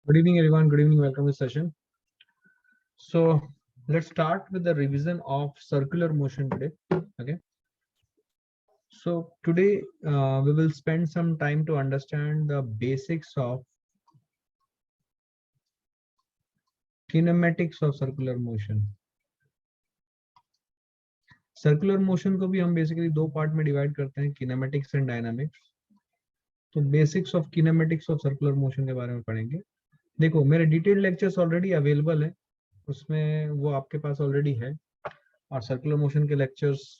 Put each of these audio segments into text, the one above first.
Good evening, everyone. Good evening. Welcome to the session. So let's start with the revision of circular motion today. Okay. So today we will spend some time to understand the basics of kinematics of circular motion. Circular motion को भी हम basically दो part में divide करते हैं, kinematics and dynamics. तो basics of kinematics of circular motion के बारे में पढ़ेंगे. देखो, मेरे डिटेल्ड लेक्चर्स ऑलरेडी अवेलेबल है, उसमें वो आपके पास ऑलरेडी है. और सर्कुलर मोशन के लेक्चर्स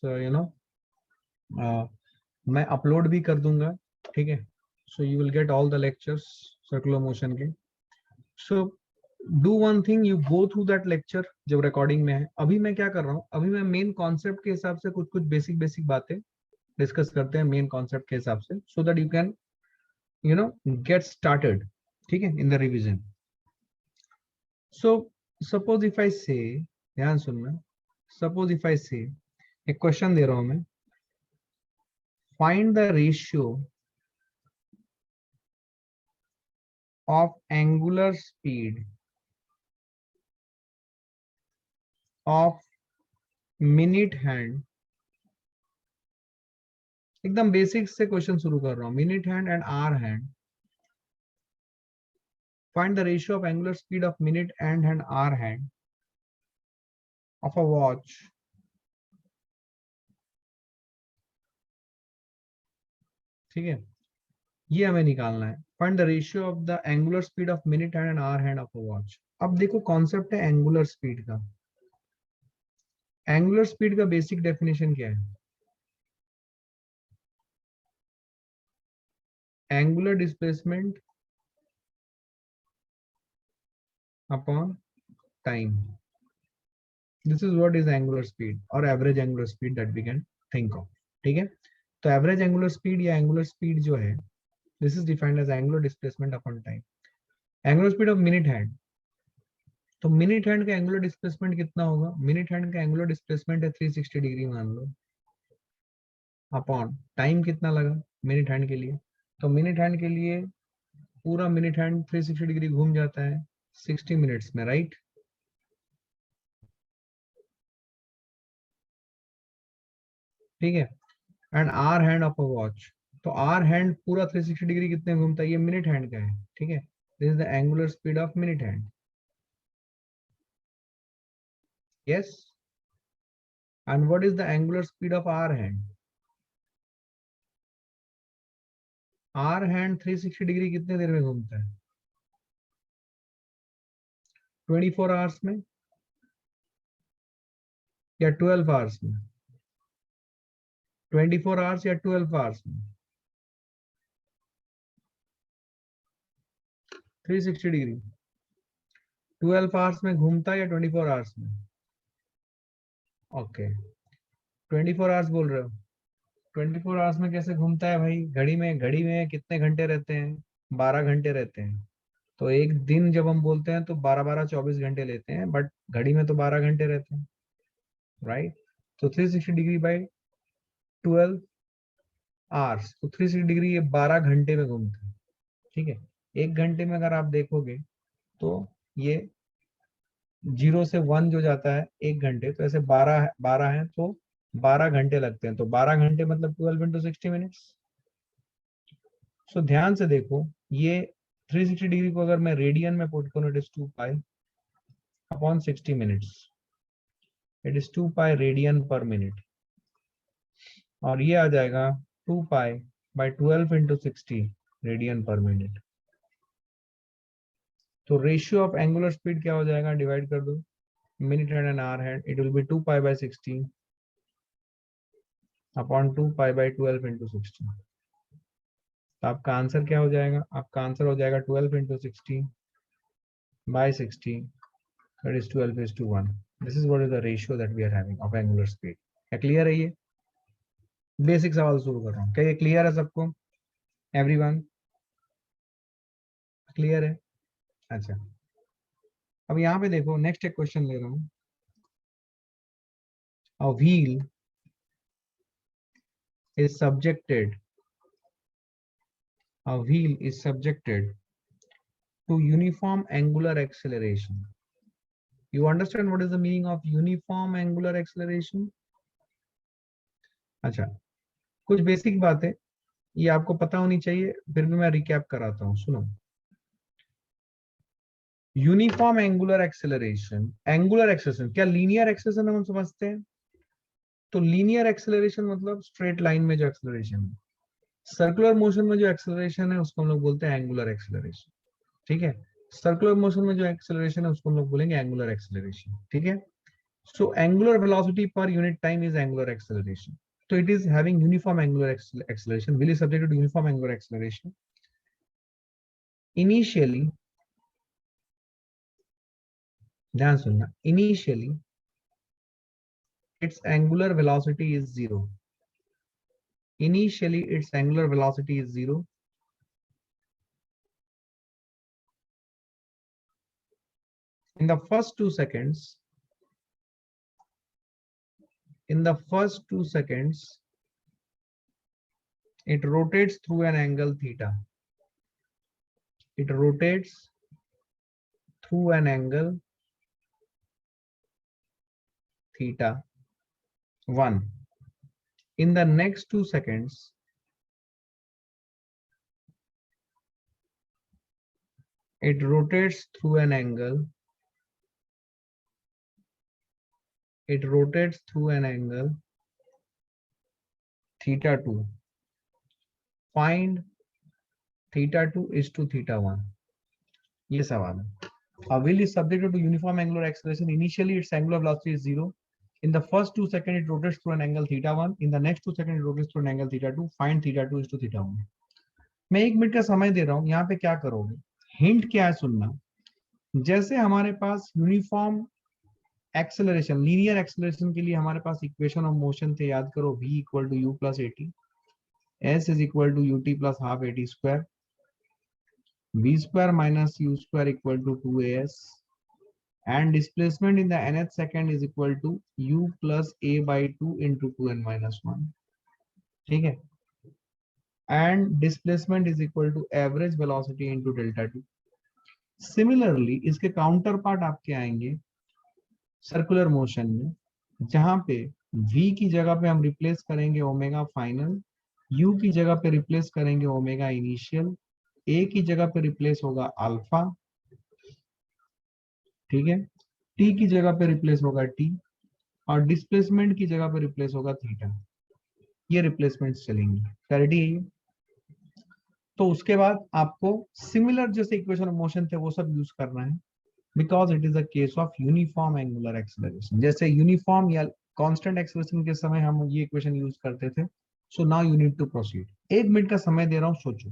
मैं अपलोड भी कर दूंगा. ठीक है. So you will get all the lectures circular motion के. So do one thing, you go through that lecture जब रिकॉर्डिंग में है. अभी मैं क्या कर रहा हूँ, अभी मैं मेन कॉन्सेप्ट के हिसाब से कुछ बेसिक बातें डिस्कस करते हैं मेन कॉन्सेप्ट के हिसाब से, so that you can get started. ठीक है, in the revision. So suppose if I से, ध्यान सुनना, सपोज इफ आई से, एक क्वेश्चन दे रहा हूं मैं. Find the ratio of angular speed of minute hand. एकदम बेसिक से क्वेश्चन शुरू कर रहा हूं. Minute hand and hour hand. Find the ratio of angular speed of minute hand and hour hand of a watch. ठीक है, ये हमें निकालना है. Find the ratio of the angular speed of minute hand and hour hand of a watch. अब देखो, concept है angular speed का. एंगुलर स्पीड का बेसिक डेफिनेशन क्या है? Angular displacement upon time. This is what is angular speed or average angular speed that we can think of. ठीक है. तो एवरेज एंगुलर स्पीड या एंगुलर स्पीड जो है, this is defined as angular displacement upon time. Angular speed of minute hand. तो minute hand का angular displacement कितना होगा? मिनट हैंड का एंगुलर डिस्प्लेसमेंट है 360 डिग्री मान लो, अपॉन टाइम कितना लगा मिनट हैंड के लिए. तो मिनट हैंड के लिए पूरा मिनट हैंड 360 डिग्री घूम जाता है 60 मिनट्स में, राइट? ठीक है. And hour hand of a watch. तो आवर हैंड पूरा 360 डिग्री कितने घूमता है? ये मिनट हैंड का है. ठीक है. This is the angular speed of minute hand. Yes. And what is the angular speed of hour hand? Hour hand 360 degree कितने देर में घूमता है? 24 आवर्स में या 12 आवर्स में? 24 आवर्स या 12 आवर्स में? 360 डिग्री 12 आवर्स में घूमता है या 24 आवर्स में? ओके, 24 आवर्स बोल रहे हो. 24 आवर्स में कैसे घूमता है भाई? घड़ी में कितने घंटे रहते हैं? 12 घंटे रहते हैं. तो एक दिन जब हम बोलते हैं तो 12-12 24 घंटे लेते हैं, बट घड़ी में तो 12 घंटे रहते हैं, राइट? तो 360 डिग्री बाई 12 आवर्स, तो 360 डिग्री ये 12 घंटे में घूमते हैं. ठीक है. एक घंटे में अगर आप देखोगे तो ये 0 से 1 जो जाता है 1 घंटे, तो ऐसे 12 है तो 12 घंटे लगते हैं. तो 12 घंटे मतलब 12 इंटू 60 मिनट्स. सो ध्यान से देखो, ये 360 डिग्री को अगर मैं रेडियन में पुट करूं, it is 2 pi upon 60 minutes. It is 2 pi radian per minute. और ये आ जाएगा 2 pi by 12 into 60 radian per minute. तो रेशियो ऑफ एंगुलर स्पीड क्या हो जाएगा? डिवाइड कर दो minute hand and hour hand. It will be 2 pi by 60 upon 2 pi by 12 into 60. तो आपका आंसर क्या हो जाएगा? आपका आंसर हो जाएगा 12 into 60 by 60, that is 12:1. This is what is the ratio that we are having of angular speed. क्या clear है? ये बेसिक सवाल शुरू कर रहा हूँ. क्या ये क्लियर है सबको? एवरीवन क्लियर है? अच्छा, अब यहाँ पे देखो, नेक्स्ट एक क्वेश्चन ले रहा हूँ. A wheel is subjected to uniform angular acceleration. You understand what is the meaning of uniform angular acceleration? अच्छा, कुछ बेसिक बातें ये आपको पता होनी चाहिए, फिर भी मैं रिकैप कराता हूं, सुनो। Uniform angular acceleration, angular acceleration क्या लीनियर एक्सेलरेशन हम समझते हैं? तो लीनियर एक्सेलरेशन मतलब स्ट्रेट लाइन में जो एक्सेलरेशन है, सर्कुलर मोशन में जो एक्सेलरेशन है उसको हम लोग बोलते हैं एंगुलर एक्सेलरेशन, ठीक है। सर्कुलर मोशन में जो एक्सेलरेशन है उसको हम लोग बोलेंगे एंगुलर एक्सेलरेशन, ठीक है। सो एंगुलर वेलोसिटी पर unit time is angular acceleration. So it is having uniform angular acceleration, will is subject to uniform angular acceleration. Initially, ध्यान सुनना, initially its angular velocity is zero. Initially its angular velocity is zero. In the first 2 seconds, it rotates through an angle theta. It rotates through an angle theta 1. In the next 2 seconds, it rotates through an angle theta 2. Find theta 2 is to theta 1. ये सवाल है. A wheel is subjected to uniform angular acceleration. Initially its angular velocity is 0. In the first 2 seconds it rotates through an angle theta 1. In the next 2 seconds it rotates through an angle theta 2. Find theta 2 is to theta 1. मैं 1 minute का समय दे रहा हूं, यहाँ पे क्या करोगे? Hint क्या है सुनना। जैसे हमारे पास यूनिफॉर्म एक्सेलरेशन, लीनियर एक्सेलरेशन के लिए हमारे पास इक्वेशन ऑफ मोशन थे, याद करो, v equal to u plus a t, s is equal to u t plus half a t square, v square minus u square equal to 2as, and displacement in the nth second is equal to u plus a by 2 into 2n minus 1, ठीक है, and displacement is equal to average velocity into delta t. Similarly इसके counter part आपके आएंगे circular motion में, जहां पे v की जगह पे हम रिप्लेस करेंगे ओमेगा फाइनल, u की जगह पे रिप्लेस करेंगे ओमेगा इनिशियल, a की जगह पे रिप्लेस होगा अल्फा, ठीक है, t की जगह पे रिप्लेस होगा t, और डिस्प्लेसमेंट की जगह पे रिप्लेस होगा थीटा। ये रिप्लेसमेंट चलेंगी, क्लैरिटी है ये? तो उसके बाद आपको सिमिलर जैसे इक्वेशन ऑफ मोशन थे वो सब यूज करना है, because it is a case of uniform angular acceleration. जैसे यूनिफॉर्म या कांस्टेंट एक्सेलरेशन के समय हम ये इक्वेशन यूज करते थे। So now you need to proceed. 1 minute का समय दे रहा हूं, सोचो।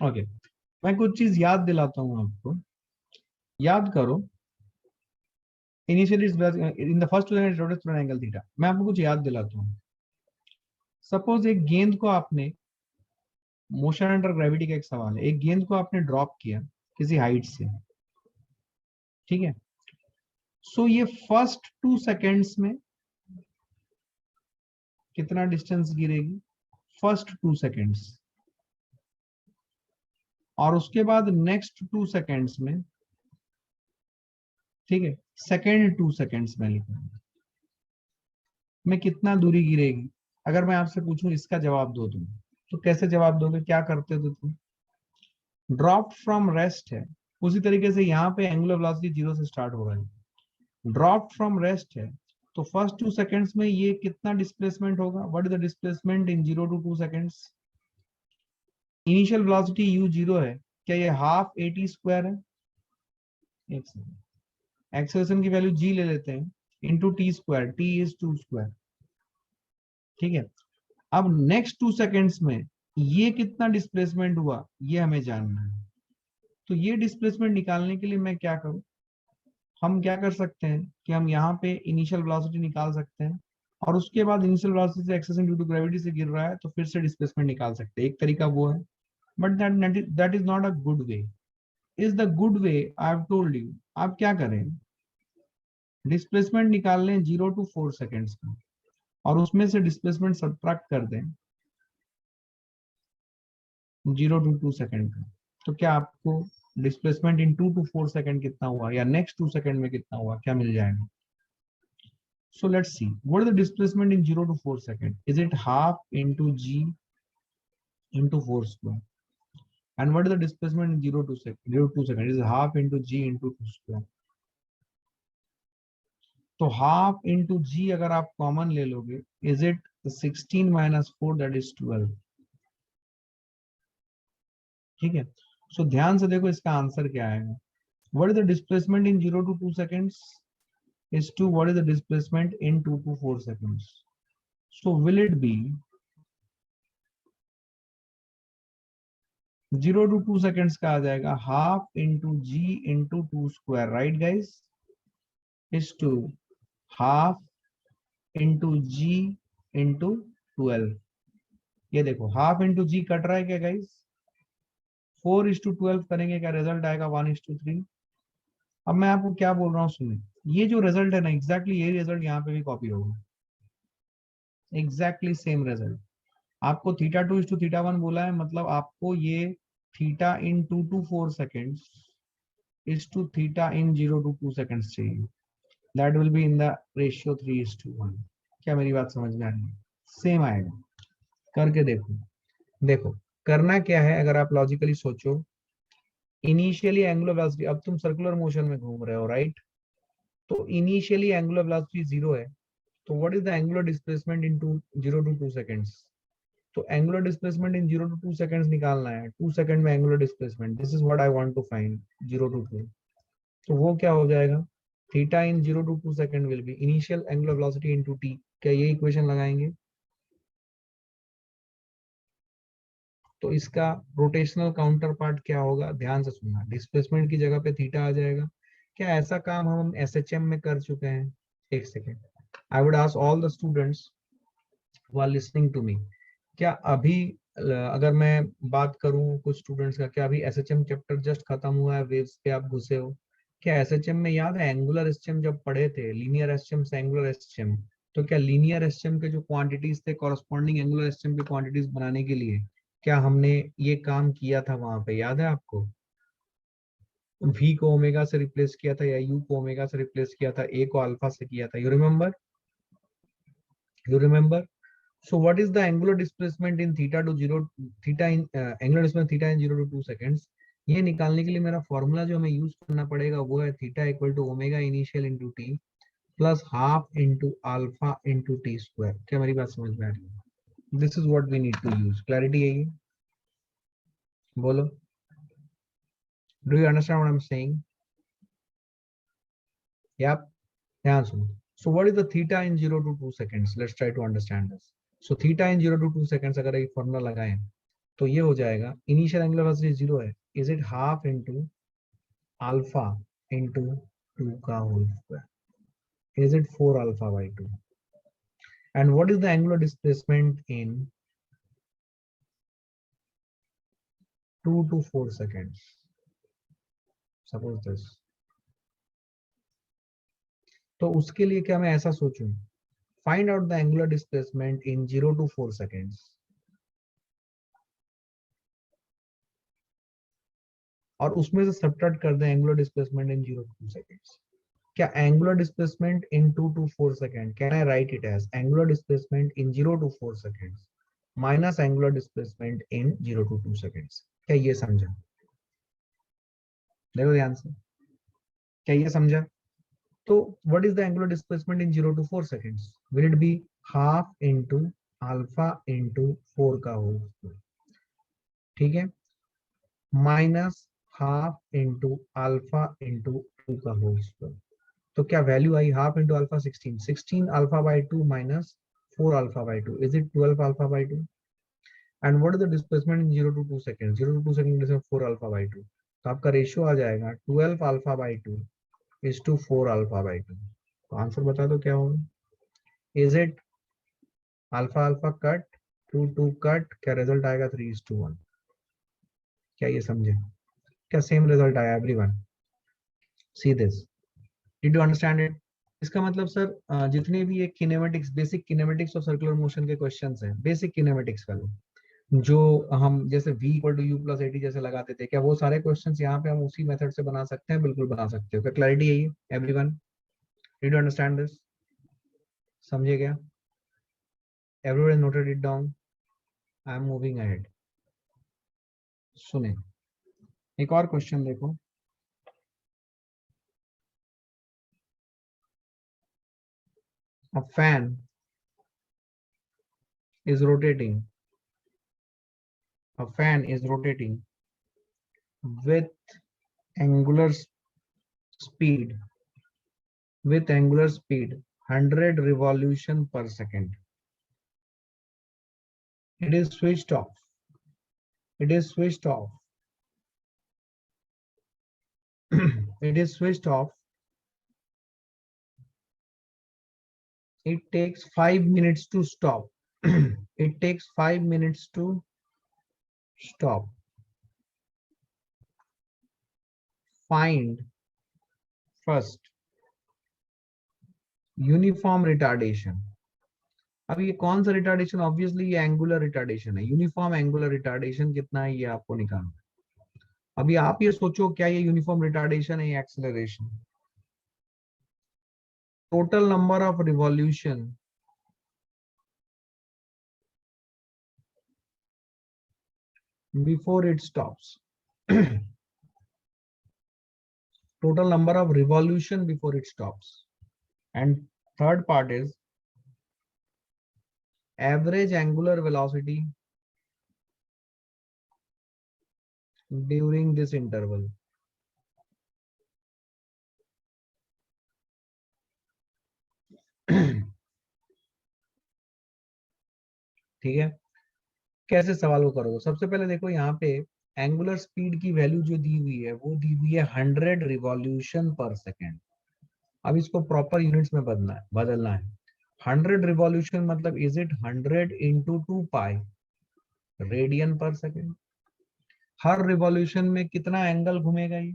ओके, मैं कुछ चीज याद दिलाता हूं आपको, याद करो। Initially in the first rotates through an angle theta. मैं आपको कुछ याद दिलाता हूं। सपोज एक गेंद को आपने, मोशन अंडर ग्रेविटी का एक सवाल है, एक गेंद को आपने ड्रॉप किया किसी हाइट से, ठीक है। सो ये फर्स्ट 2 सेकेंड्स में कितना डिस्टेंस गिरेगी? फर्स्ट 2 सेकेंड्स, और उसके बाद नेक्स्ट 2 सेकेंड्स में, ठीक है, सेकेंड 2 सेकेंड्स में लिखूंगा मैं कितना दूरी गिरेगी। अगर मैं आपसे पूछूं इसका जवाब दो तुम, तो कैसे जवाब दोगे? क्या करते हो तुम? ड्रॉप फ्रॉम रेस्ट है, उसी तरीके से यहाँ पे एंगुलर वेलोसिटी 0 से स्टार्ट हो रहा है, ड्रॉप फ्रॉम रेस्ट है, तो फर्स्ट 2 सेकेंड्स में ये कितना डिस्प्लेसमेंट होगा? What is the displacement in 0 to 2 seconds? Initial velocity u 0 है, क्या ये हाफ एटी स्क्वायर है? एक सेकेंड, एक्सेलरेशन की वैल्यू g ले लेते हैं, into t square, T is 2 square, ठीक है। अब नेक्स्ट 2 सेकेंड्स में ये कितना डिस्प्लेसमेंट हुआ ये हमें जानना है। तो ये डिस्प्लेसमेंट निकालने के लिए मैं क्या करूं, हम क्या कर सकते हैं कि हम यहाँ पे इनिशियल वेलोसिटी निकाल सकते हैं और उसके बाद इनिशियल वेलोसिटी से एक्सेलरेशन ड्यू टू ग्रेविटी से गिर रहा है तो फिर से डिस्प्लेसमेंट निकाल सकते हैं, एक तरीका वो है। But that is not a good way. Is the good way I have told you, आप क्या करें, डिस्प्लेसमेंट निकाल लें 0 to 4 सेकेंड्स का और उसमें से डिस्प्लेसमेंट सब्ट्रैक्ट कर दें 0 to 2 सेकेंड का। तो क्या आपको डिस्प्लेसमेंट इन 2 to 4 सेकेंड कितना हुआ या नेक्स्ट 2 सेकेंड में कितना हुआ क्या मिल जाएगा। So let's see what is the displacement in 0 to 4 seconds. Is it half into g into 4 square? And what is the displacement in 0 to 2 seconds? It is half into g into 2 square. तो half into जी अगर आप common ले लोगे, is it 16 minus 4 that is 12। ठीक है, सो ध्यान से देखो इसका आंसर क्या आएगा। What is the displacement in 0 to 2 seconds is to what is the displacement in 2 to 4 seconds. So will it be 0 to 2 seconds का आ जाएगा half into g into 2 square, right guys, is to half into g into 12। ये देखो half into जी cut रहा है क्या guys, 4:12 करेंगे क्या रिजल्ट आएगा 1:3। अब मैं आपको क्या बोल रहा हूँ सुनिए, ये जो रिजल्ट है ना एग्जैक्टली यही रिजल्ट यहाँ पे भी कॉपी होगा, एग्जैक्टली सेम रिजल्ट। आपको θ2:θ1 बोला है, मतलब आपको ये theta in 2 to 4 seconds is to theta in 0 to 2 seconds चाहिए। That will be in the ratio 3:1। क्या मेरी बात समझ में आ रही है, सेम आएगा, करके देखो। देखो करना क्या है, अगर आप लॉजिकली सोचो, इनिशियली एंगुलर वेलोसिटी, अब तुम सर्कुलर मोशन में घूम रहे हो राइट, तो इनिशियली एंगुलर वेलोसिटी 0 है, तो what is the angular displacement in 0 to 2 seconds। तो angular displacement in 0 to 2 seconds निकालना है, 2 सेकंड में angular displacement, this is what I want to find 0 to 2। तो वो क्या हो जाएगा, theta in 0 to 2 second will be initial angular velocity into t. क्या ये इक्वेशन लगाएंगे तो इसका रोटेशनल काउंटर पार्ट क्या होगा, ध्यान से सुनना, डिस्प्लेसमेंट की जगह पे थीटा आ जाएगा। क्या ऐसा काम हम एसएचएम में कर चुके हैं, एक second, I would ask all the students who are listening to me, क्या अभी अगर मैं बात करूं कुछ स्टूडेंट्स का, क्या अभी एसएचएम चैप्टर जस्ट खत्म हुआ है, वेव्स पे आप घुसे हो, क्या एसएचएम में याद है एंगुलर एसएचएम जब पढ़े थे, लीनियर एसएचएम से एंगुलर एसएचएम, तो क्या लीनियर एसएचएम के जो क्वांटिटीज थे कॉरस्पॉन्डिंग एंगुलर एसएचएम की क्वांटिटीज बनाने के लिए क्या हमने ये काम किया था वहां पे, याद है आपको, v को ओमेगा से रिप्लेस किया था या u को ओमेगा से रिप्लेस किया था, a को अल्फा से किया था, you remember, you remember. So what is the angular displacement in theta to 0 theta in angular displacement theta in 0 to 2 seconds। ये निकालने के लिए मेरा फॉर्मूला जो हमें यूज करना पड़ेगा वो है theta equal to omega initial into t plus half into alpha into t square. क्या मेरी बात समझ में आ रही है, this is what we need to use, clarity है ये, बोलो, do you understand what I am saying, या ध्यान सुनो। So what is the theta in 0 to 2 seconds, let's try to understand this। So theta in 0 to 2 seconds अगर ये formula लगाएं तो ये हो जाएगा, इनिशियल एंगुलर वेलोसिटी 0 है, is it half into alpha into 2 का होल स्क्वायर, इज इट 4 अल्फा/2। And what is the angular displacement in 2 to 4 seconds, suppose this. तो उसके लिए क्या मैं ऐसा सोचूं, find out the angular displacement in 0 to 4 seconds और उसमें से सब्ट्रैक्ट कर दें angular displacement in 0 to 2 seconds। क्या angular displacement in 2 to 4 seconds, can I write it as angular displacement in 0 to 4 seconds minus angular displacement in 0 to 2 seconds। क्या ये समझा, देखो ध्यान से, क्या ये समझा। तो what is the angular displacement in 0 to 4 seconds, will it be half into alpha into 4 का होल स्क्वायर, ठीक है, minus half into alpha into 2 का होल स्क्वायर। तो क्या वैल्यू आई, हाफ इंटू अल्फा 16 अल्फा/2 माइनस 4 अल्फा/2, इज इट 12 अल्फा/2। And what is the displacement in 0 to 2 second? 0 to 2 second is 4 alpha by 2, तो आपका रेशियो आ जाएगा 12 alpha by 2 is to 4 alpha by 2। तो आंसर बता दो क्या होगा? Is it alpha alpha cut, 2 2 cut, क्या रिजल्ट आएगा 3:1? क्या ये समझे? क्या सेम रिजल्ट आया everyone? See this, did you understand it? इसका मतलब सर जितने भी ये किनेमेटिक्स, बेसिक किनेमेटिक्स और सर्कुलर मोशन के क्वेश्चंस हैं, बेसिक किनेमेटिक्स वाले, जो हम जैसे v equal to u plus a t जैसे लगाते थे, क्या वो सारे क्वेश्चंस यहाँ पे हम उसी मेथड से बना सकते हैं? बिल्कुल बना सकते हो। क्या क्लैरिटी है ये everyone? Did you understand this? समझे क्या? Everyone noted it down? I am moving ahead. सुने, एक और क्वेश्चन देखो। A fan is rotating, a fan is rotating with angular speed, 100 revolution per second. It is switched off, it is switched off it is switched off. It takes 5 minutes to stop. It takes 5 minutes to stop. Find first uniform retardation. अब ये कौन सा retardation? Obviously ये angular retardation है। Uniform angular retardation कितना है ये आपको निकालना है। अभी आप ये सोचो, क्या ये यूनिफॉर्म रिटार्डेशन है या acceleration? Total number of revolution before it stops. Total number of revolution before it stops. And third part is average angular velocity during this interval. ठीक है, कैसे सवाल को करोगे? सबसे पहले देखो यहाँ पे एंगुलर स्पीड की वैल्यू जो दी हुई है वो दी हुई है 100 रिवॉल्यूशन पर सेकेंड। अब इसको प्रॉपर यूनिट्स में बदलना है। 100 रिवॉल्यूशन मतलब is it 100 into 2 pi radian per second? Her revolution में कितना एंगल घूमेगा ये?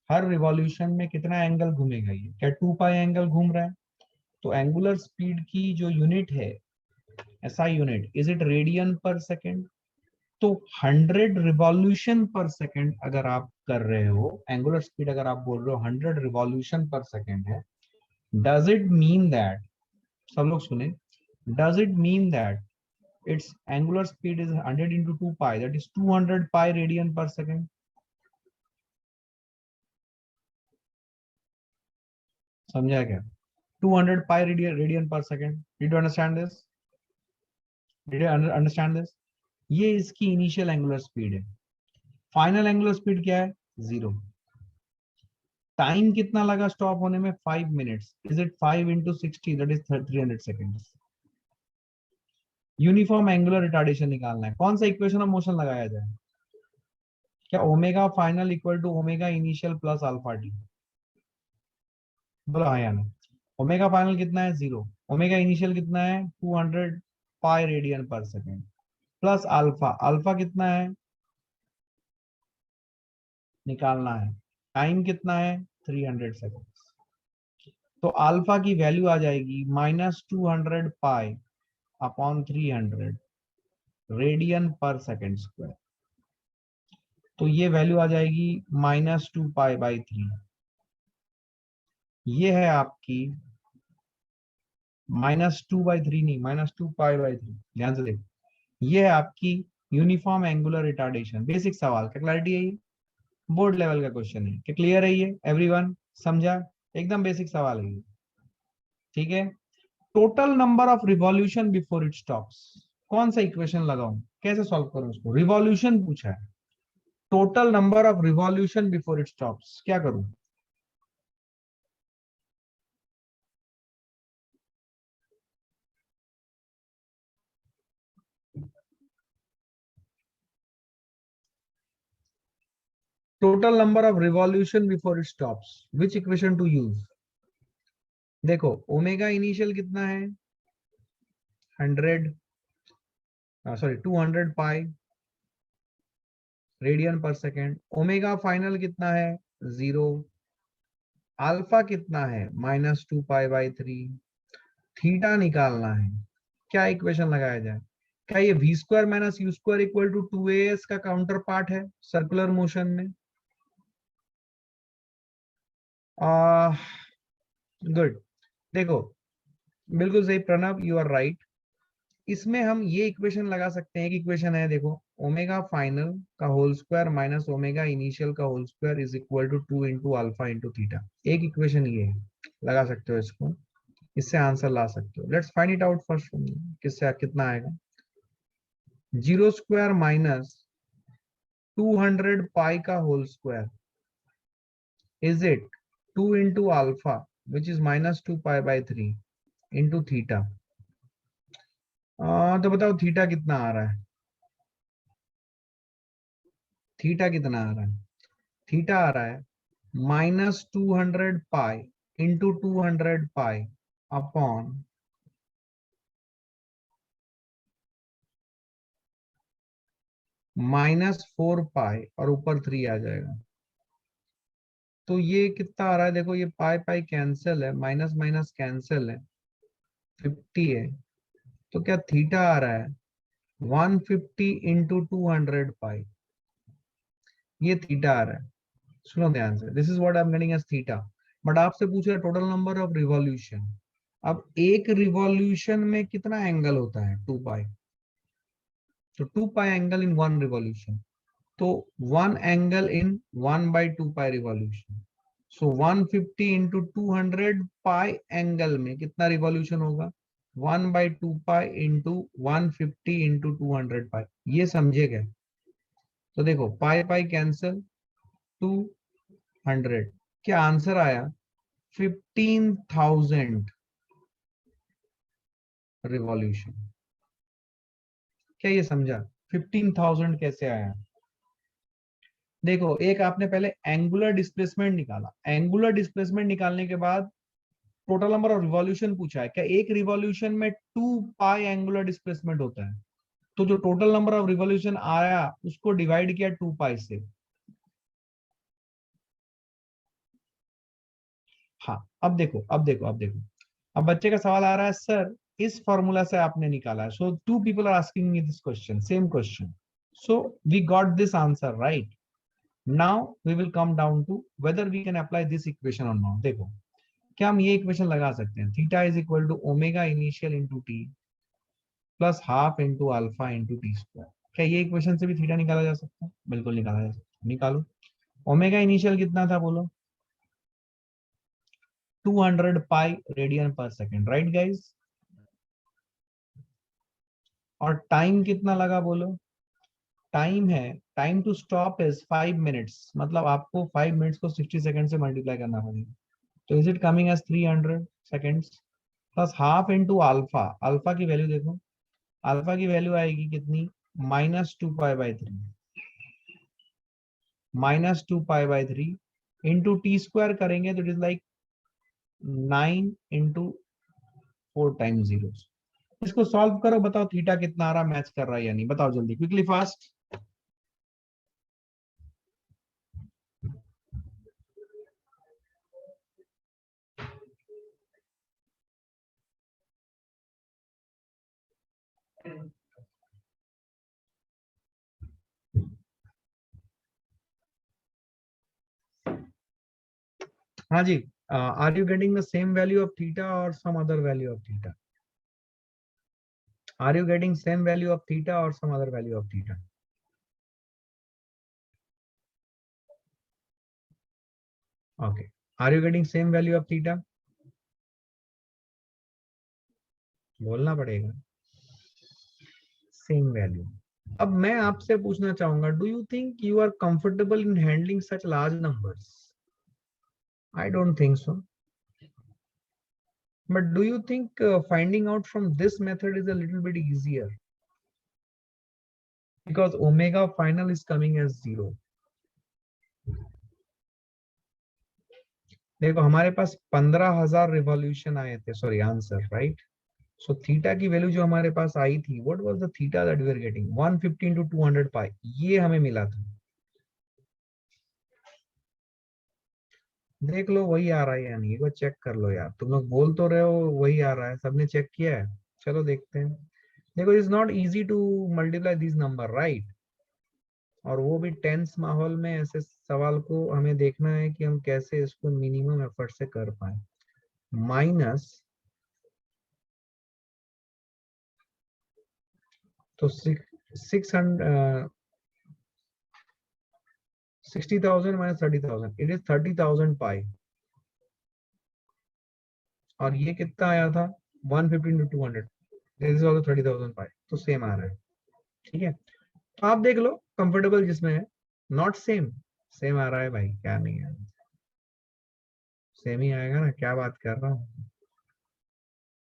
हर रिवॉल्यूशन में कितना एंगल घूमेगा ये? क्या 2 पाई एंगल घूम रहा है? तो एंगुलर स्पीड की जो यूनिट है, SI unit, is it radian per second? तो 100 रिवॉल्यूशन पर सेकेंड अगर आप कर रहे हो, एंगुलर स्पीड अगर आप बोल रहे हो 100 रिवॉल्यूशन पर सेकेंड है, डज इट मीन दैट, सब लोग सुने, does it mean that its angular speed is 100 into 2 pi, that is 200 pi radian per second? समझा क्या? 200 pi radian per second. Did you understand this? Did you understand this? ये इसकी initial angular speed है। Final angular speed क्या है? 0। Time कितना लगा stop होने में? 5 minutes. Is it 5 into 60, that is 300 seconds. Uniform angular retardation निकालना है। कौन सा इक्वेशन ऑफ मोशन लगाया जाए? क्या omega final equal to omega initial plus alpha t? बोलो हाँ या ना। ओमेगा फाइनल कितना है? 0। ओमेगा इनिशियल कितना है? 200 pi radian per second plus alpha, alpha कितना है निकालना है। टाइम कितना है? 300 सेकेंड। तो अल्फा की वैल्यू आ जाएगी -200 pi upon 300 radian per second square. तो ये वैल्यू आ जाएगी -2 पाई/3। ये है आपकी -2/3 नहीं, -2 पाई/3। ध्यान से देखो, ये है आपकी यूनिफॉर्म एंगुलर रिटार्डेशन। बेसिक सवाल, क्या क्लैरिटी है ये? बोर्ड लेवल का क्वेश्चन है। क्या क्लियर है ये एवरीवन? समझा? एकदम बेसिक सवाल है ये। ठीक है, total number of revolution before it stops. कौन सा इक्वेशन लगाऊं, कैसे सॉल्व करूं उसको? रिवॉल्यूशन पूछा है, total number of revolution before it stops, क्या करूं? total number of revolution before it stops, which equation to use? देखो ओमेगा इनिशियल कितना है 100 sorry 200 pi radian per second, omega final कितना है 0, अल्फा कितना है -2 पाई/3, थीटा निकालना है, क्या इक्वेशन लगाया जाए? क्या ये v square minus u square equal to 2as का काउंटर पार्ट है सर्कुलर मोशन में? गुड, देखो बिल्कुल सही प्रणव, यू आर राइट। इसमें हम ये इक्वेशन लगा सकते हैं कि इक्वेशन है देखो, ओमेगा फाइनल का whole square minus omega initial का whole square is equal to 2 into alpha into theta. एक इक्वेशन ये है, लगा सकते हो इसको, इससे आंसर ला सकते हो। Let's find it out first, किससे कितना आएगा। 0 स्क्वायर माइनस 200 पाई का whole square is it 2 into alpha which is -2 पाई/3 इंटू थीटा। तो बताओ थीटा कितना आ रहा है? थीटा कितना आ रहा है? थीटा आ रहा है -200 पाई इंटू 200 पाई अपॉन -4 पाई और ऊपर 3 आ जाएगा। तो ये कितना आ रहा है देखो, ये पाई पाई कैंसिल है, माइनस माइनस कैंसिल है, 50 है। तो क्या थीटा आ रहा है 150 इंटू 200 पाई, ये थीटा आ रहा है। सुनो ध्यान से, this is what I am getting as theta. But आपसे पूछ रहा है टोटल नंबर ऑफ रिवॉल्यूशन। अब एक रिवॉल्यूशन में कितना एंगल होता है 2 पाई, तो 2 पाई एंगल इन 1 रिवॉल्यूशन, तो 1 angle in 1/2 pi revolution. So 150 into 200 pi angle में कितना रिवॉल्यूशन होगा 1/2 पाई इंटू 150 इंटू 200 पाई, ये समझेगा। तो देखो पाई पाई कैंसिल, 200, क्या आंसर आया 15,000 रिवॉल्यूशन। क्या ये समझा 15,000 कैसे आया? देखो एक आपने पहले एंगुलर डिस्प्लेसमेंट निकाला, एंगुलर डिस्प्लेसमेंट निकालने के बाद टोटल नंबर ऑफ रिवॉल्यूशन पूछा है। क्या एक रिवॉल्यूशन में 2 पाई एंगुलर डिस्प्लेसमेंट होता है? तो जो टोटल नंबर ऑफ रिवॉल्यूशन आया उसको डिवाइड किया 2 पाई से। हाँ अब देखो, अब बच्चे का सवाल आ रहा है सर इस फॉर्मूला से आपने निकाला है। So 2 people are asking me this question, same question. So we got this answer right. Now we will come down to whether we can apply this equation और नॉट। देखो क्या हम ये इक्वेशन लगा सकते हैं, theta is equal to omega initial into t plus half into alpha into t square. क्या ये इक्वेशन से भी थीटा निकाला जा सकता है? बिल्कुल निकाला जा सकता है, निकालो। ओमेगा इनिशियल कितना था बोलो, 200 pi radian per second, right guys. और टाइम कितना लगा बोलो, टाइम है, time to stop is 5 minutes, मतलब आपको 5 मिनट्स को 60 सेकंड से मल्टीप्लाई करना पड़ेगा। तो is it coming as 300 seconds plus half into alpha. Alpha की वैल्यू देखो, अल्फा की वैल्यू आएगी कितनी -2 पाई/3, -2 पाई/3 इंटू टी स्क्वायर करेंगे तो it is like 9 into 4 times 0। इसको सॉल्व करो, बताओ थीटा कितना आ रहा, मैच कर रहा है या नहीं, बताओ जल्दी, क्विकली फास्ट। हाँ जी, are you getting the same value of theta और some other value of theta? Are you getting same value of theta और some other value of theta? Okay, are you getting same value of theta? बोलना पड़ेगा same value. अब मैं आपसे पूछना चाहूंगा, do you think you are comfortable in handling such large numbers? I don't think so. But do you think finding out from this method is a little bit easier? Because omega final is coming as 0. देखो हमारे पास 15,000 revolution आए थे, sorry answer, right. So theta की value जो हमारे पास आई थी, what was the theta that we are getting, 150 into 200 pi, ये हमें मिला था। देख लो वही आ रहा है या नहीं, एक बार चेक कर लो यार, तुम लोग बोल तो रहे हो वही आ रहा है, सबने चेक किया है। चलो देखते हैं। देखो it's not easy to multiply this number, right. और वो भी टेंस माहौल में, ऐसे सवाल को हमें देखना है कि हम कैसे इसको मिनिमम एफर्ट से कर पाए। माइनस, तो 600, 60,000 माइनस 30,000, इट इज 30,000 पाई। और ये कितना आया था, 150 into 200, दिस इज ऑल्सो 30,000 पाई, तो सेम आ रहा है। ठीक है, तो आप देख लो कंफर्टेबल जिसमें है। नॉट सेम, सेम आ रहा है भाई, क्या नहीं है, सेम ही आएगा ना, क्या बात कर रहा हूँ,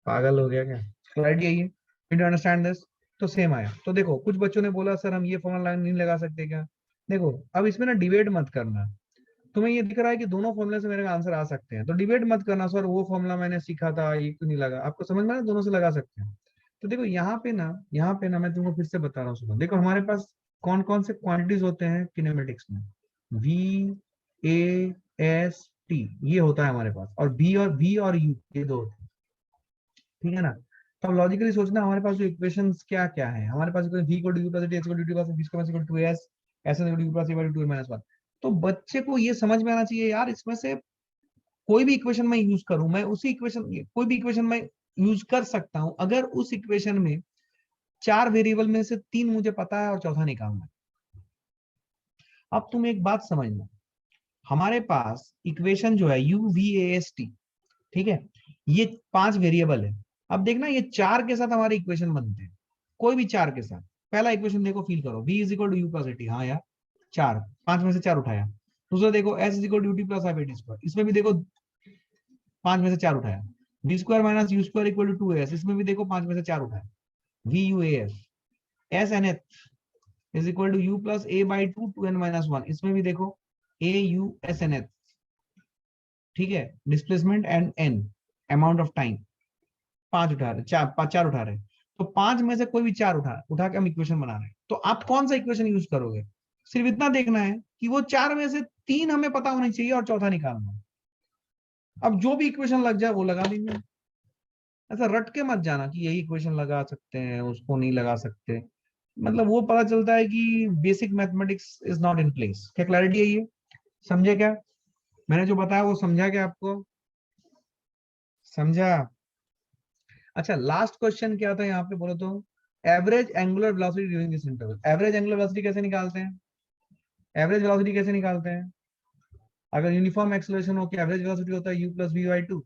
पागल हो गया क्या। क्लैरिटी यही है, यू अंडरस्टैंड दिस। तो सेम आया। तो देखो कुछ बच्चों ने बोला सर हम ये फॉर्मूला नहीं लगा सकते क्या। देखो अब इसमें ना डिबेट मत करना। तुम्हें ये दिख रहा है कि दोनों फॉर्मूले से मेरे आंसर आ सकते हैं, तो डिबेट मत करना, सर वो फॉर्मूला मैंने सीखा था ये क्यों नहीं लगा, आपको समझ में आया, दोनों से लगा सकते हैं। तो देखो यहाँ पे ना मैं तुमको फिर से बता रहा हूँ, सुनो देखो हमारे पास कौन कौन से क्वांटिटीज होते हैं किनेमेटिक्स में। वी, ए, एस, टी, ये होता है हमारे पास, और बी और यू, ये दो होते हैं। ठीक है ना। तो अब लॉजिकली सोचना, हमारे पास जो इक्वेशंस क्या क्या है, हमारे पास v को डी प्लस टी, एच को d plus b square equal to s, s equal to d plus a by two minus one. तो बच्चे को ये समझ में आना चाहिए यार, इसमें से कोई भी इक्वेशन मैं यूज करूं, मैं उसी इक्वेशन, कोई भी इक्वेशन मैं यूज कर सकता हूं अगर उस इक्वेशन में चार वेरिएबल में से तीन मुझे पता है और चौथा निकालना है। अब तुम एक बात समझना, हमारे पास इक्वेशन जो है you V A S T, ठीक है, ये पांच वेरिएबल है। अब देखना ये चार के साथ हमारे इक्वेशन बनते हैं, कोई भी चार के साथ। पहला इक्वेशन देखो, फील करो, v is equal to u plus at, हाँ यार, चार, पांच में से चार उठाया। दूसरा देखो s is equal to t plus i t square, इसमें भी देखो पांच में से चार उठाया। B square minus u square equal to two s, इसमें भी देखो पांच में से चार उठाया। V u a s, s n h is equal to u plus a by two two n minus one, इसमें भी देखो a u s n h. ठीक है, displacement and n, amount of time, पांच उठा रहे, चार उठा रहे। तो पांच में से कोई भी चार उठा उठा के हम इक्वेशन बना रहे हैं, तो आप कौन सा इक्वेशन यूज करोगे। सिर्फ इतना देखना है कि वो चार में से तीन हमें पता होनी चाहिए और चौथा निकालना है। अब जो भी इक्वेशन लग जाए वो लगा देंगे। ऐसा रट के मत जाना कि यही इक्वेशन लगा सकते हैं उसको नहीं लगा सकते, मतलब वो पता चलता है कि basic mathematics is not in place. क्या क्लैरिटी है ये, समझे क्या, मैंने जो बताया वो समझा क्या आपको, समझा। अच्छा लास्ट क्वेश्चन क्या था यहाँ पे बोलो तो, average angular velocity during this interval. Average angular velocity कैसे निकालते हैं, एवरेज वेलोसिटी कैसे निकालते हैं। अगर यूनिफॉर्म एक्सेलरेशन हो, एवरेज वेलोसिटी होता है u plus v by two.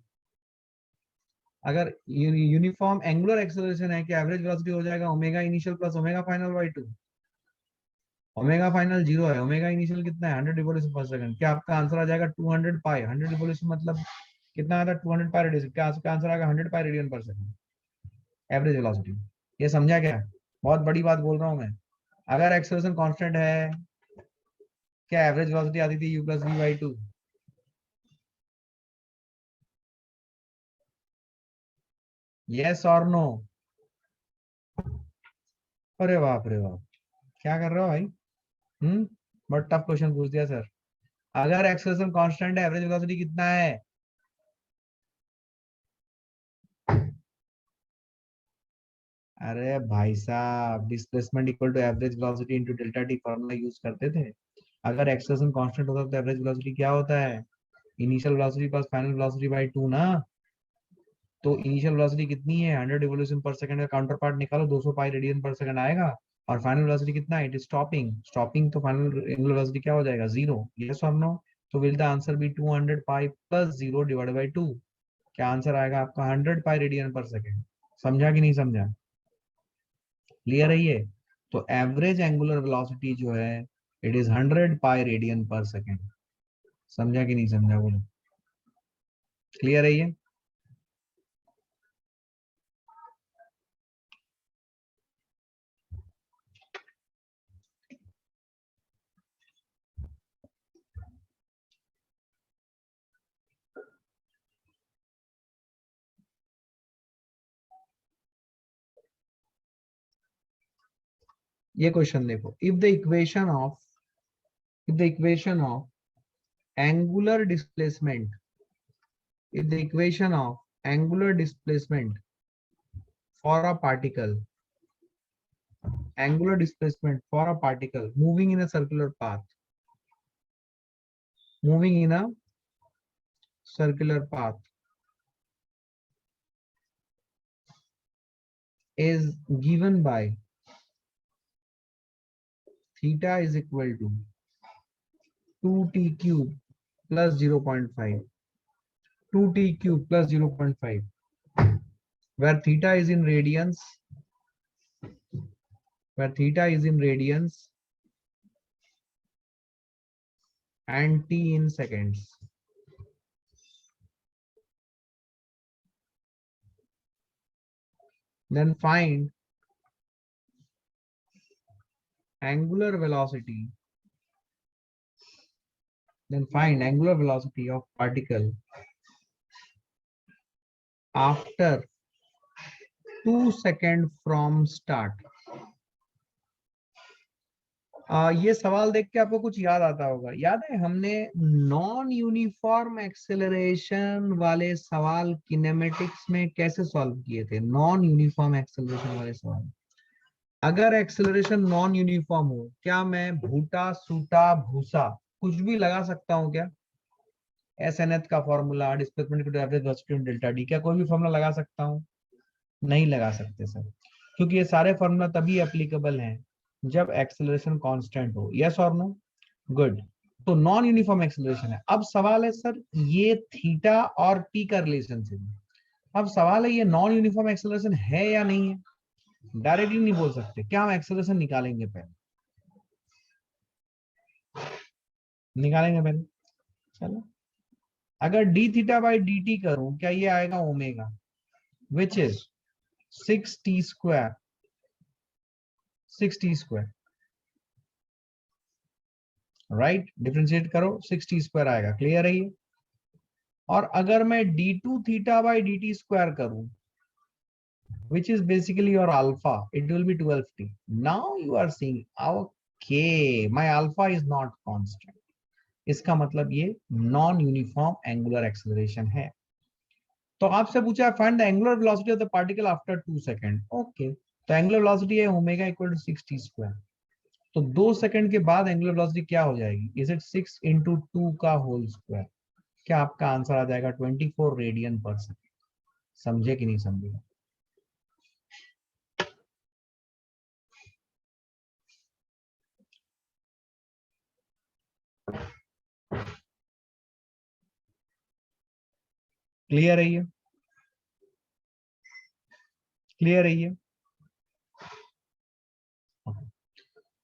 अगर यूनिफॉर्म एंगुलर एक्सेलरेशन है कि एवरेज वेलोसिटी हो जाएगा omega initial plus omega final by two. Omega final zero है, ओमेगा इनिशियल कितना है 100 रिवोल्यूशन पर सेकंड, क्या आपका आंसर आ जाएगा 200 पाई, 100 रिवोल्यूशन मतलब कितना आता है 200 पाई रेडियन, क्या आपका आंसर आएगा 100 पाई रेडियन पर सेकंड, एवरेज वेलोसिटी। ये समझा क्या, बहुत बड़ी बात बोल रहा हूँ मैं। अगर एक्सेलरेशन कांस्टेंट है, क्या एवरेज वेलोसिटी आती थी u plus v by two. Yes और नो। अरे बाप रे बाप, क्या कर रहे हो भाई। बट टफ क्वेश्चन पूछ दिया सर। अगर एक्सेलरेशन कांस्टेंट है, एवरेज वेलोसिटी कितना है। अरे भाई साहब, displacement equal to average velocity into delta t formula use करते थे। अगर एक्सेलरेशन कांस्टेंट होता तो एवरेज वेलोसिटी क्या होता है, initial velocity plus final velocity by two ना। तो इनिशियल वेलोसिटी कितनी है 100 रिवोल्यूशन पर सेकंड का काउंटर पार्ट निकालो, 200 पाई रेडियन पर सेकंड आएगा। और फाइनल वेलोसिटी कितना है, इट इज स्टॉपिंग, स्टॉपिंग तो फाइनल एंगुलर वेलोसिटी क्या हो जाएगा, जीरो। यस और नो। तो will the answer be 200 pi plus zero divide by two. क्या आंसर आएगा आपका 100 पाई रेडियन पर सेकंड। समझा कि नहीं समझा, क्लियर है ये। तो एवरेज एंगुलर वेलोसिटी जो है, इट इज 100 पाई रेडियन पर सेकंड। समझा कि नहीं समझा बोलो, क्लियर है ये। ये क्वेश्चन देखो, if the equation of angular displacement, if the equation of angular displacement for a particle, moving in a circular path, is given by theta is equal to 2t cube plus 0.5, 2t cube plus 0.5, where theta is in radians, and t in seconds. Then find angular velocity of particle after 2 seconds from start. ये सवाल देख के आपको कुछ याद आता होगा। याद है हमने नॉन यूनिफॉर्म एक्सेलरेशन वाले सवाल किनेमेटिक्स में कैसे सॉल्व किए थे? नॉन यूनिफॉर्म एक्सेलरेशन वाले सवाल, अगर एक्सेलरेशन नॉन यूनिफॉर्म हो, क्या मैं भूटा सूटा भूसा कुछ भी लगा सकता हूं क्या? एस एन एच का formula, displacement average velocity delta D, क्या कोई भी फॉर्मूला लगा सकता हूं? नहीं लगा सकते सर, क्योंकि ये सारे फॉर्मूला तभी एप्लीकेबल हैं जब एक्सेलरेशन कांस्टेंट हो। यस और नो? गुड। तो नॉन यूनिफॉर्म एक्सेलरेशन है। अब सवाल है सर, ये थीटा और टी का रिलेशनशिप, अब सवाल है ये नॉन यूनिफॉर्म एक्सेलरेशन है या नहीं है? डायरेक्टली नहीं बोल सकते, क्या हम एक्सेलरेशन निकालेंगे पहले? चलो, अगर D theta by d T करूं, क्या ये आएगा omega, which is 6t square, right? Differentiate करो, 6t स्क्वायर आएगा। क्लियर है ये? और अगर मैं d2 theta by d T square करूं, which is basically your alpha, it will be 12t. Now you are seeing, okay, my alpha is not constant. इसका मतलब ये नॉन यूनिफॉर्म एंगुलर एक्सेलरेशन है। तो आपसे पूछा find the angular velocity of the particle after 2 second. Okay, तो angular velocity है omega equal to 6t square. तो 2 सेकंड के बाद एंगुलर वेलोसिटी क्या हो जाएगी? इज इट 6 इंटू 2 का होल स्क्वायर? क्या आपका आंसर आ जाएगा 24 रेडियन पर सेकंड। समझे कि नहीं समझे? क्लियर है ये? क्लियर है ये?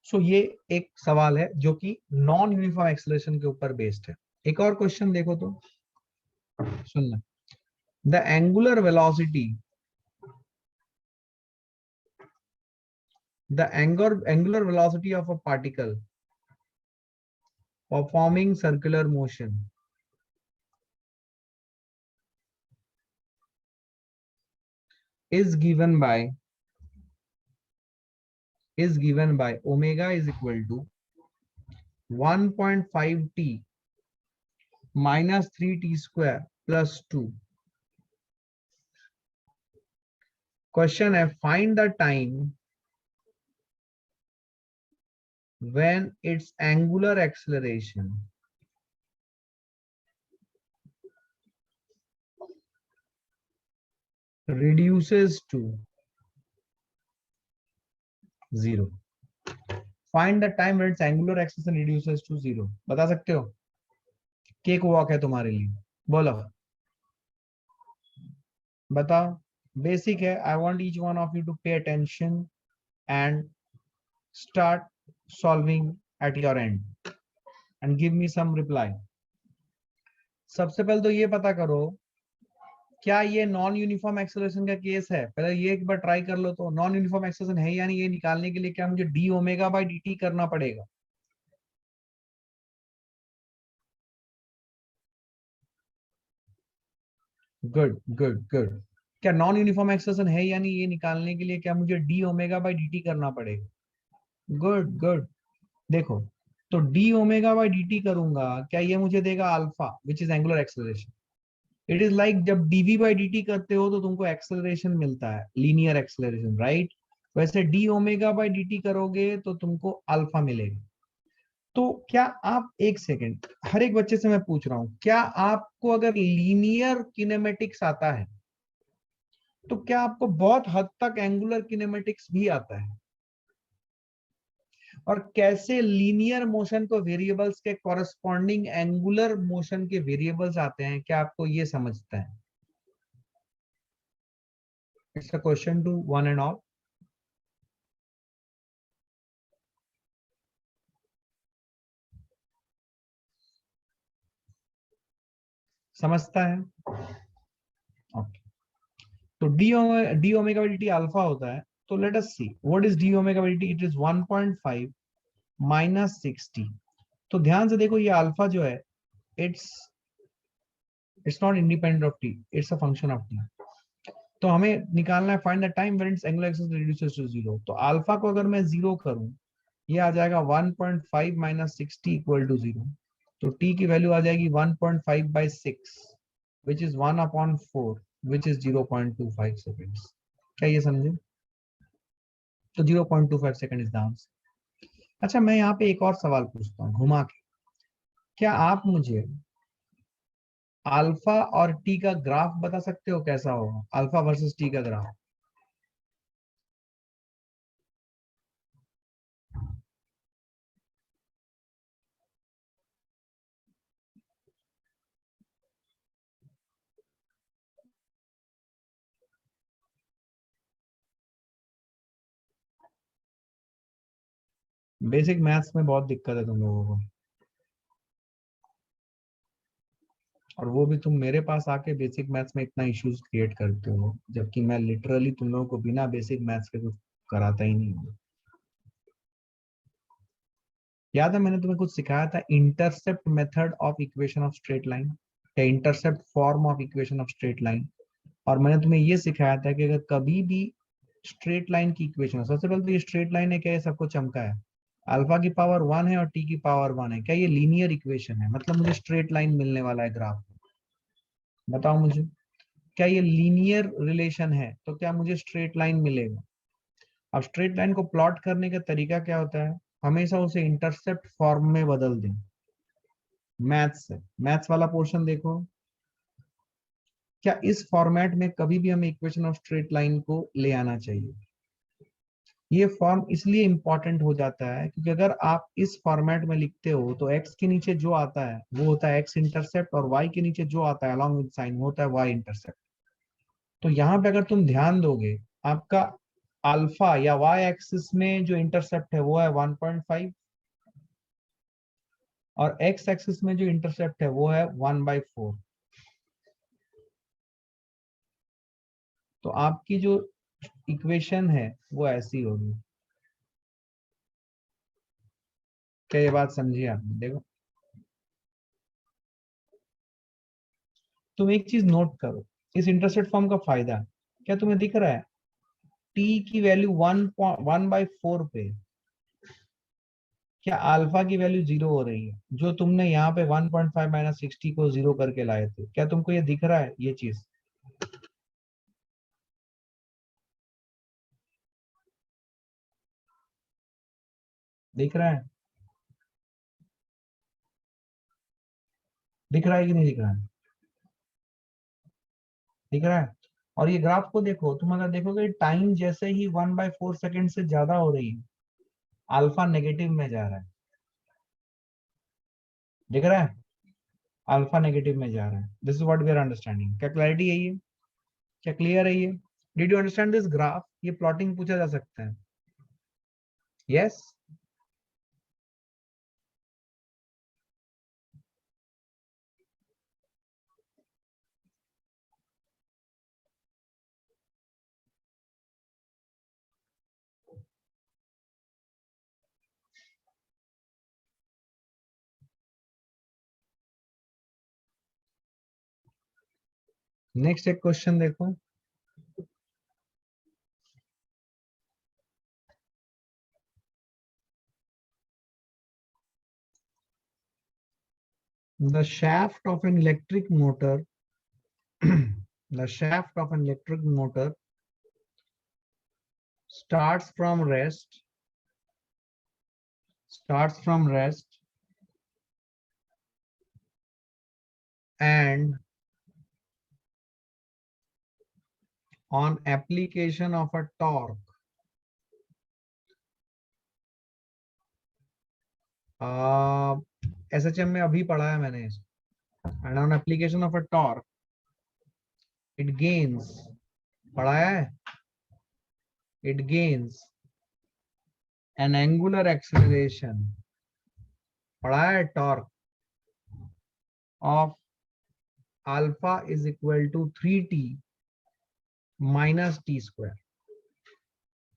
सो ये एक सवाल है जो कि नॉन यूनिफॉर्म एक्सेलरेशन के ऊपर बेस्ड है। एक और क्वेश्चन देखो तो सुनना, the angular velocity, of a particle performing circular motion is given by omega is equal to 1.5t minus 3t square plus 2. Question है, find the time when its angular acceleration reduces to 0. Find the time when its angular acceleration reduces to 0. बता सकते हो? Cake walk है तुम्हारे लिए, बोलो बताओ। Basic है। I want each one of you to pay attention and start solving at your end and give me some reply. सबसे पहले तो ये पता करो, क्या ये नॉन यूनिफॉर्म एक्सेलरेशन का केस है? पहले ये एक बार ट्राई कर लो तो, नॉन यूनिफॉर्म एक्सेलरेशन है यानी ये निकालने के लिए क्या मुझे D omega by d T करना पड़ेगा? Good good good. क्या नॉन यूनिफॉर्म एक्सेलरेशन है यानी ये निकालने के लिए क्या मुझे D omega by d T करना पड़ेगा? Good good. देखो, तो d omega by d T करूंगा, क्या ये मुझे देगा alpha which is angular acceleration. It is like जब डीवी बाई डी टी करते हो तो तुमको एक्सेलरेशन मिलता है, लीनियर एक्सेलरेशन, राइट। वैसे D omega by d T करोगे तो तुमको अल्फा मिलेगा। तो क्या आप, एक सेकेंड, हर एक बच्चे से मैं पूछ रहा हूं, क्या आपको अगर लीनियर किनेमेटिक्स आता है तो क्या आपको बहुत हद तक एंगुलर किनेमेटिक्स भी आता है, और कैसे लीनियर मोशन को वेरिएबल्स के कॉरेस्पॉन्डिंग एंगुलर मोशन के वेरिएबल्स आते हैं, क्या आपको ये समझता है? It's a question to one and all. समझता है? ओके। तो d omega by d alpha होता है। तो let us see what is d omega by d. It is 1.5 minus 60। तो ध्यान से देखो, ये अल्फा जो है, it's it's not independent of t, it's a function of t. तो हमें निकालना है find the time when its angular axis reduces to zero. तो अल्फा को अगर मैं जीरो करूं, ये आ जाएगा 1.5 माइनस 60 इक्वल टू जीरो। तो टी की वैल्यू आ जाएगी 1.5 by 6 which is 1/4 which is 0.25 seconds. क्या ये समझे? तो 0.25 सेकेंड इज द आंसर। अच्छा, मैं यहाँ पे एक और सवाल पूछता हूँ घुमा के। क्या आप मुझे अल्फा और टी का ग्राफ बता सकते हो, कैसा होगा अल्फा वर्सेस टी का ग्राफ? बेसिक मैथ्स में बहुत दिक्कत है तुम लोगों को, और वो भी तुम मेरे पास आके बेसिक मैथ्स में इतना इश्यूज क्रिएट करते हो, जबकि मैं लिटरली तुम लोगों को बिना बेसिक मैथ्स के कुछ कराता ही नहीं हूँ। याद है मैंने तुम्हें कुछ सिखाया था, intercept method of equation of straight line, या intercept form of equation of straight line. और मैंने तुम्हें ये सिखाया था कि अगर कभी भी स्ट्रेट लाइन की इक्वेशन हो, सबसे पहले तो ये स्ट्रेट लाइन है क्या, ये सबको चमका है, अल्फा की पावर 1 है और टी की पावर 1 है, क्या ये लीनियर इक्वेशन है, मतलब मुझे स्ट्रेट लाइन मिलने वाला है ग्राफ। बताओ मुझे, क्या ये लीनियर रिलेशन है, तो क्या मुझे स्ट्रेट लाइन मिलेगा? अब स्ट्रेट लाइन को प्लॉट करने का तरीका क्या होता है, हमेशा उसे इंटरसेप्ट फॉर्म में बदल दें। मैथ्स से, मैथ्स वाला पोर्शन देखो, क्या इस फॉर्मेट में कभी भी हमें इक्वेशन ऑफ स्ट्रेट लाइन को ले आना चाहिए। ये फॉर्म इसलिए इंपॉर्टेंट हो जाता है क्योंकि अगर आप इस फॉर्मेट में लिखते हो तो एक्स के नीचे जो आता है वो होता है एक्स इंटरसेप्ट, और वाई के नीचे जो आता है अलॉन्ग विद साइन वो होता है वाई इंटरसेप्ट। तो यहाँ पे अगर तुम ध्यान दोगे, आपका अल्फा या वाई एक्सिस में जो इंटरसेप्ट है वो है 1.5, और एक्स एक्सिस में जो इंटरसेप्ट है वो है 1/4। तो आपकी जो इक्वेशन है वो ऐसी होगी। क्या ये बात समझी आपने? देखो, तुम एक चीज नोट करो, इस इंटरसेप्ट फॉर्म का फायदा, क्या तुम्हें दिख रहा है टी की वैल्यू 1/4 पे, क्या अल्फा की वैल्यू जीरो हो रही है, जो तुमने यहाँ पे 1.5 माइनस 60 को जीरो करके लाए थे, क्या तुमको ये दिख रहा है ये चीज? दिख रहा है? दिख रहा है कि नहीं दिख रहा है? दिख रहा है। और ये ग्राफ को देखो, तुम अगर देखोगे टाइम जैसे ही 1/4 सेकेंड से ज्यादा हो रही है, अल्फा नेगेटिव में जा रहा है। दिख रहा है? अल्फा नेगेटिव में जा रहा है। This is what we are understanding. क्या क्लैरिटी है ये? क्या क्लियर है ये? Did you understand this graph? ये प्लॉटिंग पूछा जा सकता है। यस। नेक्स्ट एक क्वेश्चन देखो। the shaft of an electric motor the shaft of an electric motor starts from rest and on application of a torque SHM में अभी पढ़ा है मैंने and on application of a torque it gains पढ़ा है it gains an angular acceleration पढ़ा है torque of alpha is equal to 3t minus t square.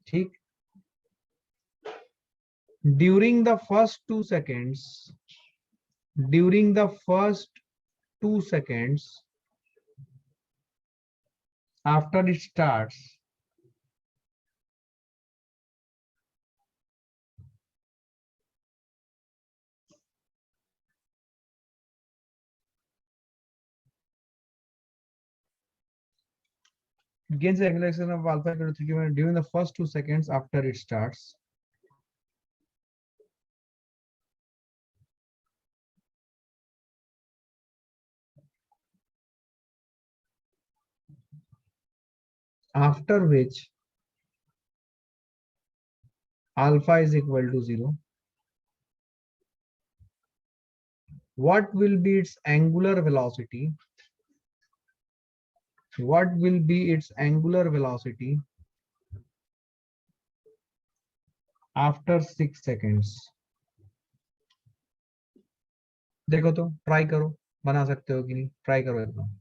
ठीक. During the first 2 seconds after it starts, gains the acceleration of alpha equal to 3 during the first 2 seconds after it starts. After which alpha is equal to 0. What will be its angular velocity? What will be its angular velocity after 6 seconds? देखो तो try करो, बना सकते हो कि नहीं, try करो एक बार.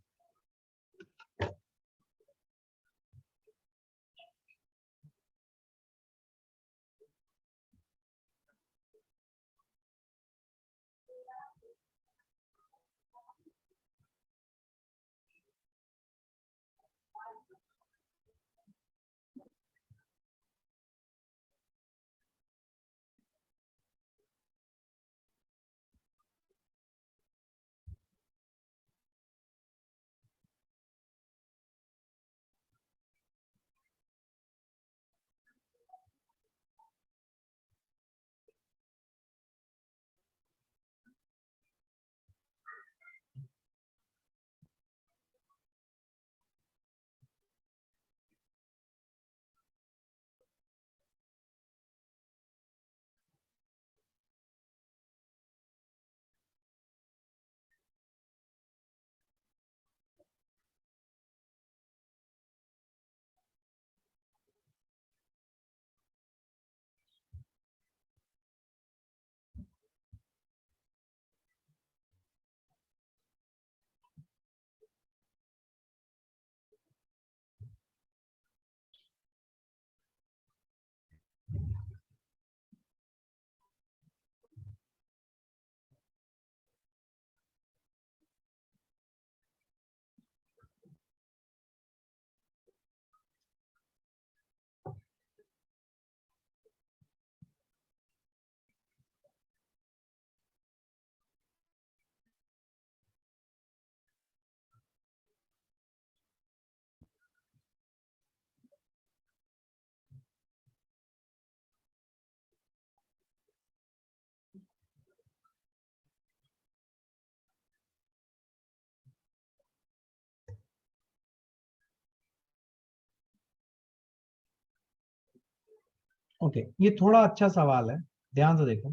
ओके, ये थोड़ा अच्छा सवाल है, ध्यान से देखो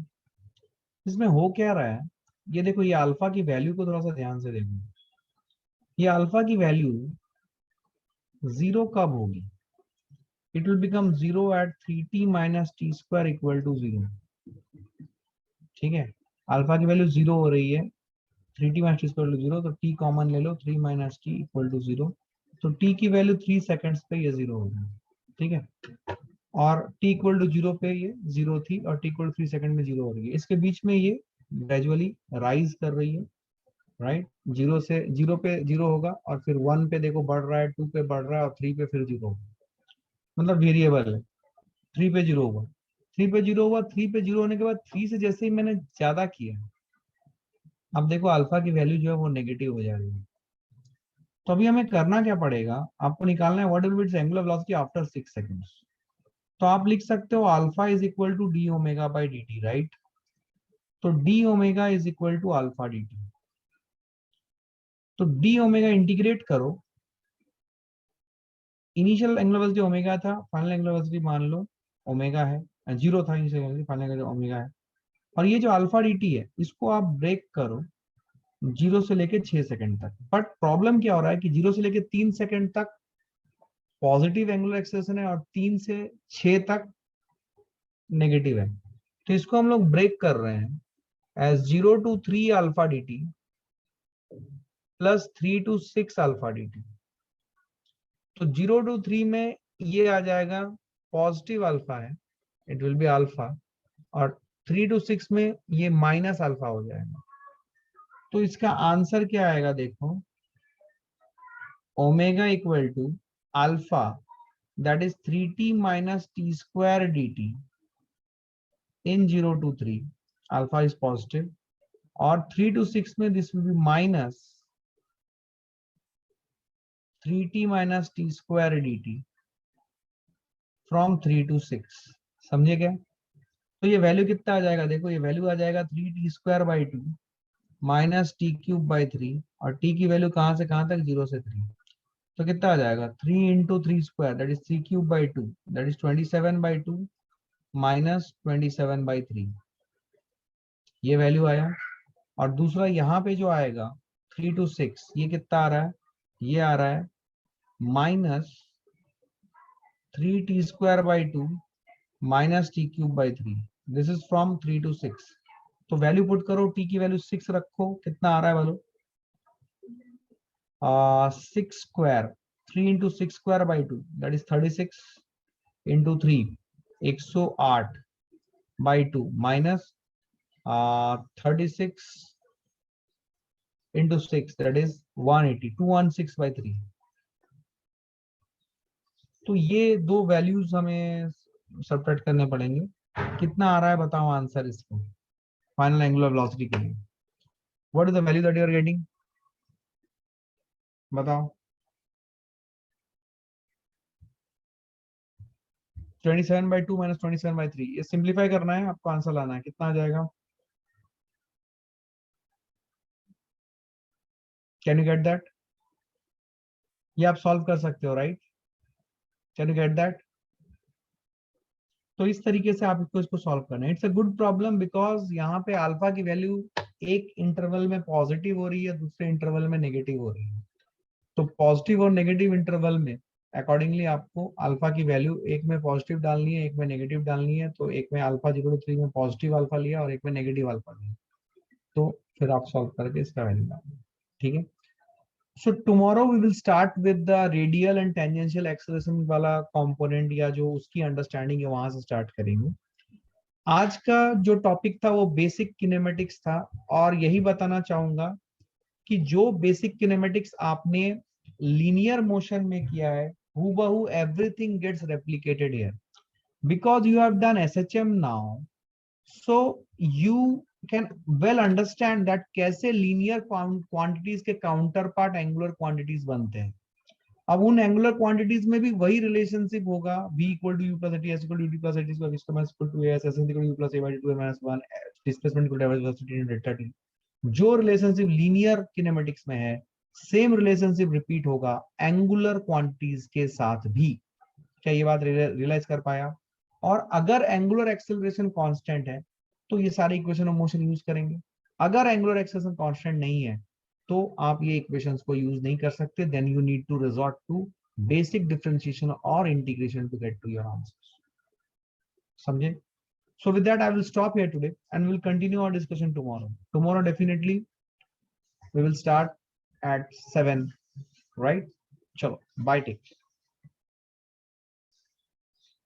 इसमें हो क्या रहा है. ये देखो, ये अल्फा की वैल्यू को थोड़ा सा ध्यान से देखो. ये अल्फा की वैल्यू 0 कब होगी? It will become 0 at 3t minus t square equal to 0. ठीक है, अल्फा की वैल्यू 0 हो रही है, 3t माइनस टी स्क्वायर 0, तो t कॉमन ले लो, 3 माइनस टी इक्वल टू 0. तो t की वैल्यू 3 सेकंड्स पे ये 0 होगी. ठीक है, और t इक्वल टू 0 पे ये 0 थी और t इक्वल टू 3 सेकंड में 0 हो रही है. इसके बीच में ये ग्रेजुअली राइज कर रही है, राइट. 0 से 0 पे 0 होगा और फिर 1 पे देखो बढ़ रहा है, 2 पे बढ़ रहा है और 3 पे फिर 0 होगा. मतलब वेरिएबल है. 3 पे 0 हुआ, 3 पे 0 हुआ, 3 पे 0 होने के बाद 3 से जैसे ही मैंने ज्यादा किया, अब देखो अल्फा की वैल्यू जो है वो नेगेटिव हो जा रही है। तो अभी हमें करना क्या पड़ेगा, आपको निकालना है what will be its angular velocity after 6 seconds. तो आप लिख सकते हो alpha is equal to d omega by d t, right. तो d omega is equal to alpha d t. तो डी ओमेगा इंटीग्रेट करो, इनिशियल एंगुलर वेलोसिटी ओमेगा था, final angular velocity मान लो ओमेगा है, जीरो था इनिशियल, फाइनल ओमेगा है। और ये जो अल्फा डी टी है इसको आप ब्रेक करो 0 से लेके 6 सेकंड तक। बट प्रॉब्लम क्या हो रहा है कि 0 से लेके 3 सेकंड तक पॉजिटिव एंगुलर एक्सेलरेशन है और 3 से 6 तक नेगेटिव है। तो इसको हम लोग ब्रेक कर रहे हैं as 0 to 3 alpha d t plus 3 to 6 alpha d t. तो 0 to 3 में ये आ जाएगा पॉजिटिव अल्फा है, इट विल बी अल्फा, और 3 to 6 में ये माइनस अल्फा हो जाएगा। तो इसका आंसर क्या आएगा देखो, omega equal to alpha that is 3t minus t square dt in 0 to 3, alpha is positive, और 3 to 6 में this will be minus 3t minus t square dt from 3 to 6। समझे क्या? तो ये वैल्यू कितना आ जाएगा, देखो ये वैल्यू आ जाएगा 3t square by 2 minus T cube by 3, और t की वैल्यू कहां से कहां तक, 0 से 3। तो कितना आ जाएगा 3 into 3 square that is 3 cube by 2 that is 27 by 2 minus 27 by 3, ये वैल्यू आया। और दूसरा यहाँ पे जो आएगा 3 to 6, ये कितना आ रहा है, ये आ रहा है minus 3t square by 2 minus T cube by 3, this is from 3 to 6। तो वैल्यू पुट करो, t की वैल्यू 6 रखो, कितना आ रहा है बोलो, 6 square, 3 into 6 square by 2 that is 36 into 3 108 by 2 minus 36 into 6 that is 180 216 by 3। तो ये दो वैल्यूज हमें सबट्रैक्ट करने पड़ेंगे। कितना आ रहा है बताओ आंसर इसको, फाइनल एंगुलर वेलोसिटी के लिए। What is the value that you are getting, बताओ। 27 बाई 2 माइनस 27 बाई 3, ये सिंप्लीफाई करना है आपको, आंसर लाना है, कितना आ जाएगा, कैन यू गेट दैट? ये आप सॉल्व कर सकते हो, right? Can you get that? तो इस तरीके से आप इसको सॉल्व करना है। It's a good problem because यहाँ पे अल्फा की वैल्यू एक इंटरवल में पॉजिटिव हो रही है, दूसरे इंटरवल में नेगेटिव हो रही है। तो पॉजिटिव और नेगेटिव इंटरवल में अकॉर्डिंगली आपको अल्फा की वैल्यू एक में पॉजिटिव डालनी है, एक में नेगेटिव डालनी है। तो एक में अल्फा 0 to 3 में पॉजिटिव अल्फा लिया और एक में नेगेटिव अल्फा लिया, तो फिर आप सॉल्व करके इसका वैल्यू डालेंगे, ठीक है। So tomorrow we will start with the radial and tangential acceleration वाला कंपोनेंट, या जो उसकी अंडरस्टैंडिंग है वहां से स्टार्ट करेंगे। आज का जो टॉपिक था वो बेसिक किनेमेटिक्स था, और यही बताना चाहूंगा कि जो बेसिक किनेमेटिक्स आपने लीनियर मोशन में किया है, हूबहू everything gets replicated here because you have done SHM now, so you can well understand that कैसे linear quantities के counterpart angular quantities बनते हैं। अब उन एंगुलर क्वांटिटीज में भी वही रिलेशनशिप होगा, v equal to u plus at s equal to ut plus at square equal to as s equal to u plus a by 2 minus 1 displacement equal to velocity in delta t। जो relationship linear kinematics में है, same relationship repeat होगा angular quantities के साथ भी। क्या ये बात रियलाइज कर पाया? और अगर एंगुलर एक्सेलरेशन कांस्टेंट है तो ये सारे इक्वेशन ऑफ मोशन यूज करेंगे। अगर एंगुलर एक्सेलरेशन कांस्टेंट नहीं है तो आप ये इक्वेशंस को यूज नहीं कर सकते, then you need to resort to basic differentiation और integration to get to your answers. समझे? So with that, I will stop here today and we'll continue our discussion tomorrow. Tomorrow, definitely, we will start at 7, right? Chalo, bye, take care.